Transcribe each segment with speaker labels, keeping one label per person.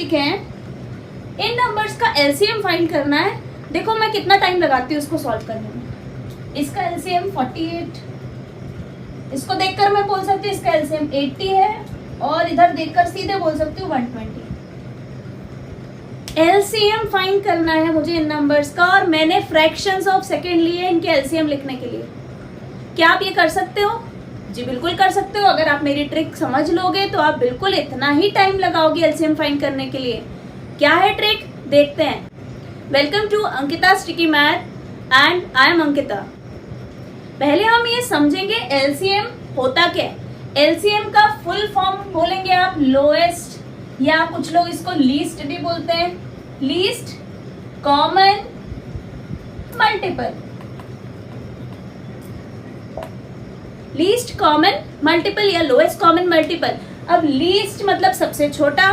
Speaker 1: लिखे हैं, इन नंबर्स का एलसीएम फाइंड करना है। देखो मैं कितना टाइम लगाती हूँ इसको सॉल्व करने में। इसका एलसीएम 48, इसको देखकर मैं बोल सकती हूँ इसका एलसीएम 80 है, और इधर देखकर सीधे बोल सकती हूँ 120। एलसीएम फाइंड करना है मुझे इन नंबर्स का, और मैंने फ्रैक्शंस ऑफ सेकेंड लिए इनके एलसीएम लिखने के लिए। क्या आप ये कर सकते हो? जी बिल्कुल कर सकते हो। अगर आप मेरी ट्रिक समझ लोगे तो आप बिल्कुल इतना ही टाइम लगाओगे एलसीएम फाइंड करने के लिए। क्या है ट्रिक, देखते हैं। Welcome to Ankita sticky math and I am Ankita. पहले हम ये समझेंगे एलसीएम होता क्या है। एलसीएम का फुल फॉर्म बोलेंगे आप लोएस्ट, या कुछ लोग इसको लीस्ट भी बोलते हैं, least common multiple. Least common multiple या लोएस्ट कॉमन मल्टीपल। अब लीस्ट मतलब सबसे छोटा,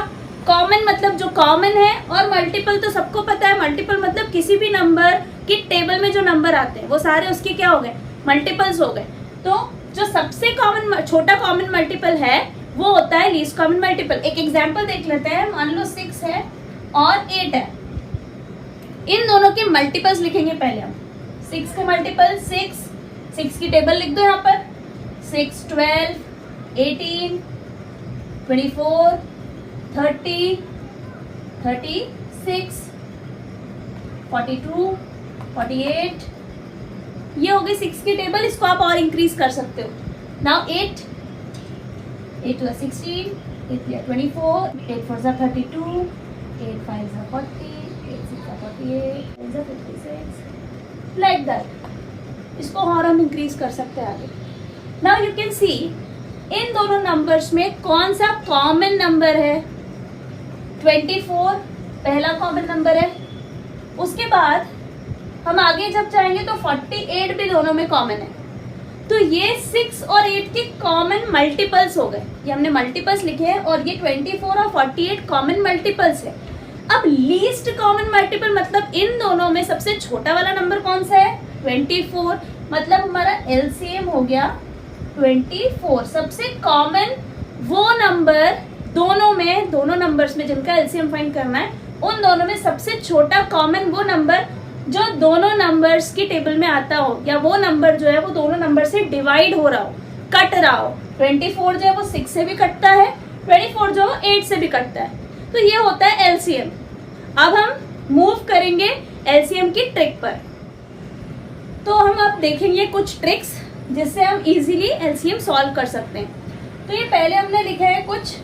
Speaker 1: कॉमन मतलब जो कॉमन है, और मल्टीपल तो सबको पता है, मल्टीपल मतलब किसी भी नंबर की टेबल में जो नंबर आते हैं वो सारे उसके क्या हो गए, मल्टीपल्स हो गए। तो जो सबसे कॉमन छोटा कॉमन मल्टीपल है वो होता है लीस्ट कॉमन मल्टीपल। एक एग्जांपल देख लेते हैं। मान लो 6 है और 8 है, इन दोनों के मल्टीपल्स लिखेंगे पहले हम। 6 के मल्टीपल 6 की टेबल लिख दो यहाँ पर। 6 12 18 24 30 36 42 48, ये हो गई 6 की टेबल। इसको आप और इंक्रीज कर सकते हो। Now 8 2 16, 8 3 24, 8 4 32, 8 5 40, 8 6 48, 8 56, like that. इसको और हम इंक्रीज कर सकते हैं आगे। नाउ यू कैन सी इन दोनों नंबर्स में कौन सा कॉमन नंबर है। 24 पहला कॉमन नंबर है। उसके बाद हम आगे जब जाएंगे तो 48 भी दोनों में कॉमन है। तो ये 6 और 8 के कॉमन मल्टीपल्स हो गए। ये हमने मल्टीपल्स लिखे हैं, और ये 24 और 48 कॉमन मल्टीपल्स है। अब लीस्ट कॉमन मल्टीपल मतलब इन दोनों में सबसे छोटा वाला नंबर कौन सा है, 24। मतलब हमारा एलसीएम हो गया 24। सबसे कॉमन वो नंबर दोनों नंबर्स में जिनका एलसीएम फाइंड करना है, उन दोनों में सबसे छोटा कॉमन वो नंबर जो दोनों नंबर्स की टेबल में आता हो, या वो नंबर जो है वो दोनों नंबर से डिवाइड हो रहा हो, कट रहा हो। 24 जो है वो 6 से भी कटता है, 24 जो है 8 से भी कटता है। तो ये होता है एलसीएम। अब हम मूव करेंगे एलसीएम की ट्रिक पर। तो हम अब देखेंगे कुछ ट्रिक्स जिससे हम इजीली एलसीएम सॉल्व कर सकते हैं। तो ये पहले हमने लिखा है कुछ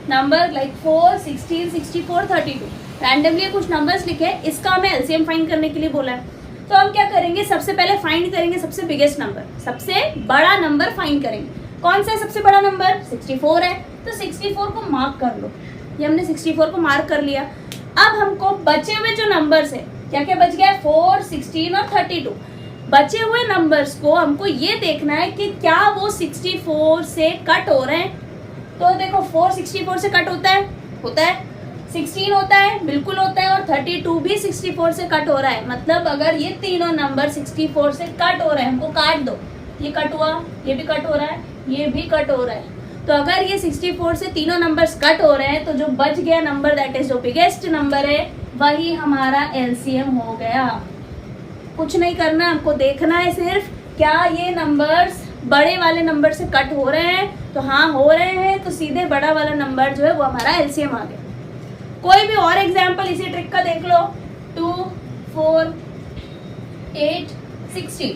Speaker 1: नंबर लाइक 4, 16, 64, 32, रैंडमली कुछ नंबर्स लिखे हैं। इसका हमें एलसीएम फाइंड करने के लिए बोला है। तो हम क्या करेंगे, सबसे पहले फाइंड करेंगे सबसे बिगेस्ट नंबर, सबसे बड़ा नंबर फाइंड करेंगे। कौन सा है सबसे बड़ा नंबर, 64 है। तो 64 को मार्क कर लो। ये हमने 64 को मार्क कर लिया। अब हमको बचे हुए जो नंबर्स है, क्या क्या बच गया, 4, 16 और 32। बचे हुए नंबर्स को हमको ये देखना है कि क्या वो 64 से कट हो रहे हैं। तो देखो 4 64 से कट होता है, 16 होता है, बिल्कुल होता है, और 32 भी 64 से कट हो रहा है। मतलब अगर ये तीनों नंबर 64 से कट हो रहे हैं, हमको काट दो। ये कट हुआ, ये भी कट हो रहा है, ये भी कट हो रहा है। तो अगर ये 64 से तीनों नंबर्स कट हो रहे हैं, तो जो बच गया नंबर दैट इज जो बिगेस्ट नंबर है, वही हमारा एलसीएम हो गया। कुछ नहीं करना, हमको देखना है सिर्फ क्या ये नंबर्स बड़े वाले नंबर से कट हो रहे हैं। तो हाँ हो रहे हैं, तो सीधे बड़ा वाला नंबर जो है वो हमारा एलसीएम आ गया। कोई भी और एग्जाम्पल इसी ट्रिक का देख लो। 2, 4, 8, 16।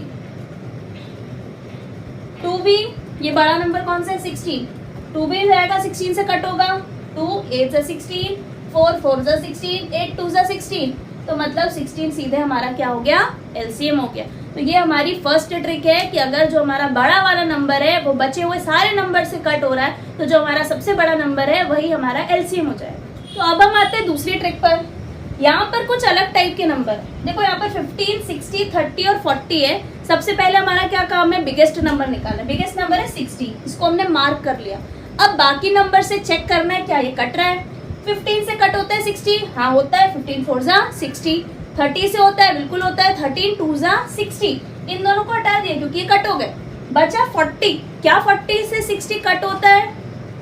Speaker 1: 2 भी, ये बड़ा नंबर कौन सा है, 16। 2 भी जाएगा, 16 से कट होगा। 2 8 से 16, 4 4 से 16, 8 2 से 16। तो मतलब 16 सीधे हमारा क्या हो गया, एलसीएम हो गया। तो ये हमारी फर्स्ट ट्रिक है कि अगर जो हमारा बड़ा वाला नंबर है वो बचे हुए सारे नंबर से कट हो रहा है, तो जो हमारा सबसे बड़ा नंबर है वही हमारा एलसीएम हो जाएगा। तो अब हम आते हैं दूसरी ट्रिक पर। यहाँ पर कुछ अलग टाइप के नंबर देखो, यहाँ पर 15, 60, 30 और 40 है। सबसे पहले हमारा क्या काम है, बिगेस्ट नंबर निकालना। बिगेस्ट नंबर है 60, इसको हमने मार्क कर लिया। अब बाकी नंबर से चेक करना है क्या ये कट रहा है। 15 से कट होता है 60, हाँ होता है। 15 4 जा 60। 30 से होता है, बिल्कुल होता है। 13 2 जा 60। इन दोनों को हटा दिया क्योंकि ये कट हो गए। बचा 40। क्या 40 से 60 कट होता है,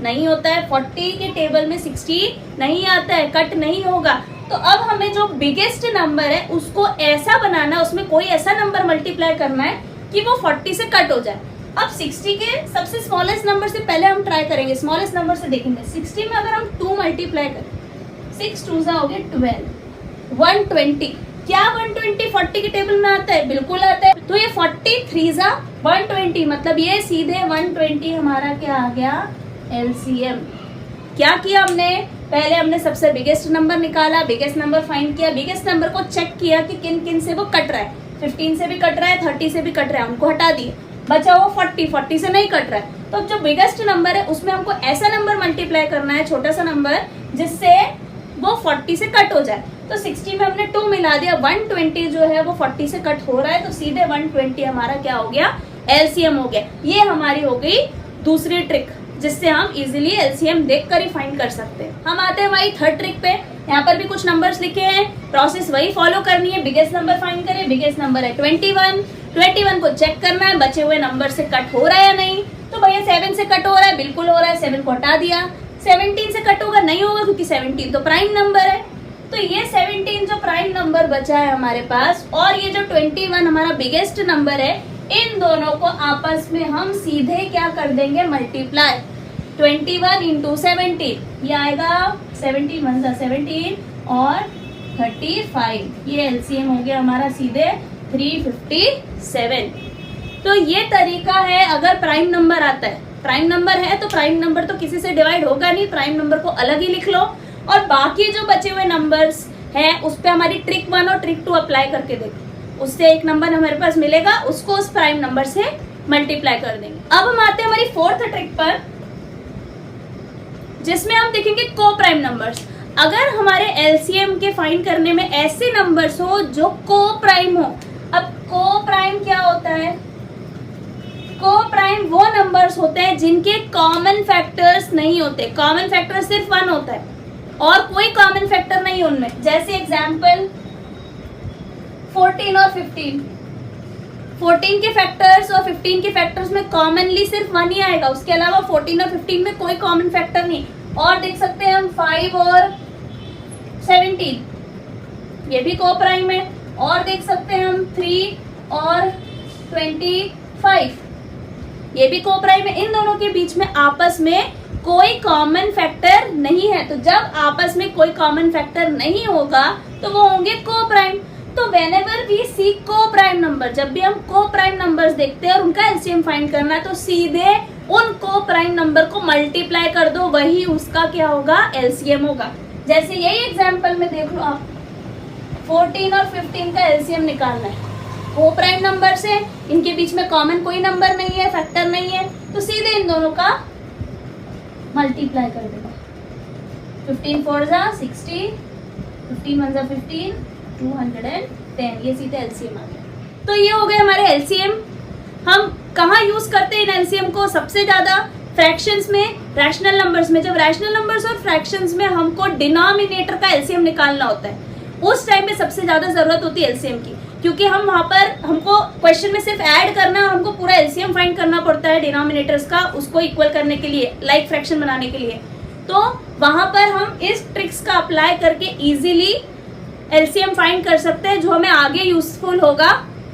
Speaker 1: नहीं होता है। 40 के टेबल में 60 नहीं आता है, कट नहीं होगा। तो अब हमें जो बिगेस्ट नंबर है उसको ऐसा बनाना, उसमें कोई ऐसा नंबर मल्टीप्लाई करना है कि वो 40 से कट हो जाए। अब 60 के सबसे स्मॉलेस्ट नंबर से पहले हम ट्राई करेंगे, स्मॉलेस्ट नंबर से देखेंगे। 60 में अगर हम 2 मल्टीप्लाई करें, 6 2 हो गए 12, 120। क्या 120 40 के टेबल में आता है? बिल्कुल आता है। तो ये 40 3 120, मतलब ये सीधे 120 हमारा क्या आ गया? एलसीएम। क्या किया हमने? पहले हमने सबसे बिगेस्ट नंबर निकाला, बिगेस्ट नंबर फाइंड किया, बिगेस्ट नंबर को चेक किया कि किन किन से वो कट रहा है। 15 से भी कट रहा है, 30 से भी कट रहा है, उनको हटा दिए, बचा वो 40 से नहीं कट रहा है। तो जो बिगेस्ट नंबर है उसमें हमको ऐसा नंबर मल्टीप्लाई करना है, छोटा सा नंबर, जिससे वो 40 से कट हो जाए। तो 60 में हमने 2 मिला दिया, 120 जो है वो 40 से कट हो रहा है, तो सीधे 120 हमारा क्या हो गया? एलसीएम हो गया। ये हमारी हो गई दूसरी ट्रिक, जिससे हम इजीली एलसीएम देखकर ही फाइंड कर सकते हैं। हम आते हैं हमारी थर्ड ट्रिक पे। यहाँ पर भी कुछ नंबर्स लिखे हैं, प्रोसेस वही फॉलो करनी है। बिगेस्ट नंबर फाइंड करें, बिगेस्ट नंबर है 21 को चेक करना है बचे हुए नंबर से कट हो रहा है या नहीं। तो भैया 7 से कट हो रहा है, बिल्कुल हो रहा है, 7 को हटा दिया। 17 से कट होगा? नहीं होगा, क्योंकि 17 तो प्राइम नंबर है। तो ये 17 जो प्राइम नंबर बचा है हमारे पास, और ये जो 21 हमारा बिगेस्ट नंबर है, इन दोनों को आपस में हम सीधे क्या कर देंगे? मल्टीप्लाई। 21 इंटू 17, ये आएगा 17 1 17 और 35। ये एलसीएम हो गया हमारा सीधे 357। तो ये तरीका है अगर प्राइम नंबर आता है। प्राइम नंबर है तो प्राइम नंबर तो किसी से डिवाइड होगा नहीं, प्राइम नंबर को अलग ही लिख लो, और बाकी जो बचे हुए नंबर्स हैं उस पे हमारी ट्रिक 1 और ट्रिक 2 अप्लाई करके देखो। उससे एक नंबर हमारे पास मिलेगा, उसको उस प्राइम नंबर से मल्टीप्लाई कर देंगे। अब हम आते हैं हमारी फोर्थ ट्रिक पर, जिसमें हम देखेंगे को प्राइम नंबर्स। अगर हमारे एलसीएम के फाइंड करने में ऐसे नंबर्स हो जो को प्राइम हो। अब को प्राइम क्या होता है? को प्राइम वो नंबर्स होते हैं जिनके कॉमन फैक्टर्स नहीं होते। कॉमन फैक्टर सिर्फ 1 होता है और कोई कॉमन फैक्टर नहीं उनमें। जैसे एग्जांपल 14 और 15। 14 के फैक्टर्स और 15 के फैक्टर्स में कॉमनली सिर्फ 1 ही आएगा, उसके अलावा 14 और 15 में कोई कॉमन फैक्टर नहीं। और देख सकते हैं हम 5 और 17, ये भी को प्राइम है। और देख सकते हैं हम 3 और 25, ये भी को प्राइम है। इन दोनों के बीच में आपस में कोई कॉमन फैक्टर नहीं है। तो जब आपस में कोई कॉमन फैक्टर नहीं होगा तो वो होंगे को प्राइम। तो व्हेनेवर वी सी को प्राइम नंबर, जब भी हम को प्राइम नंबर्स देखते हैं और उनका एलसीएम फाइंड करना है, तो सीधे उन को प्राइम नंबर को मल्टीप्लाई कर दो, वही उसका क्या होगा? एलसीएम होगा। जैसे यही एग्जांपल में देख लो आप, 14 और 15 का एलसीएम निकालना है। को प्राइम नंबर से इनके बीच में कॉमन कोई नंबर नहीं है, फैक्टर नहीं है, तो सीधे इन दोनों का मल्टीप्लाई कर देगा। 15 4 60, 15 1 15, 210, ये सीधे एलसीएम आ गया। तो ये हो गए हमारे एलसीएम। हम कहाँ यूज करते हैं इन एलसीएम को? सबसे ज्यादा फ्रैक्शंस में, रैशनल नंबर्स में। जब रैशनल नंबर्स और फ्रैक्शंस में हमको डिनोमिनेटर का एलसीएम निकालना होता है, उस टाइम पे सबसे ज्यादा जरूरत होती है एलसीएम की, क्योंकि हम वहां पर हमको क्वेश्चन में सिर्फ ऐड करना है और हमको पूरा एलसीएम फाइंड करना पड़ता है डिनोमिनेटर्स का, उसको इक्वल करने के लिए, लाइक फ्रैक्शन बनाने के लिए। तो वहां पर हम इस ट्रिक्स का अप्लाई करके इजीली एलसीएम फाइंड कर सकते हैं, जो हमें आगे यूजफुल होगा।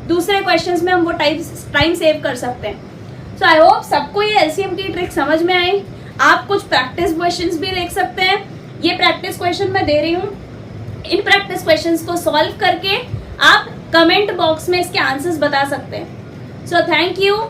Speaker 1: दूसरे क्वेश्चंस में हम वो टाइम सेव कर सकते हैं। सो आई होप सबको ये एलसीएम की ट्रिक समझ में आई। आप कुछ प्रैक्टिस क्वेश्चंस भी देख सकते हैं। ये प्रैक्टिस क्वेश्चन मैं दे रही हूँ, इन प्रैक्टिस क्वेश्चंस को सॉल्व करके आप कमेंट बॉक्स में इसके आंसर्स बता सकते हैं। So thank you.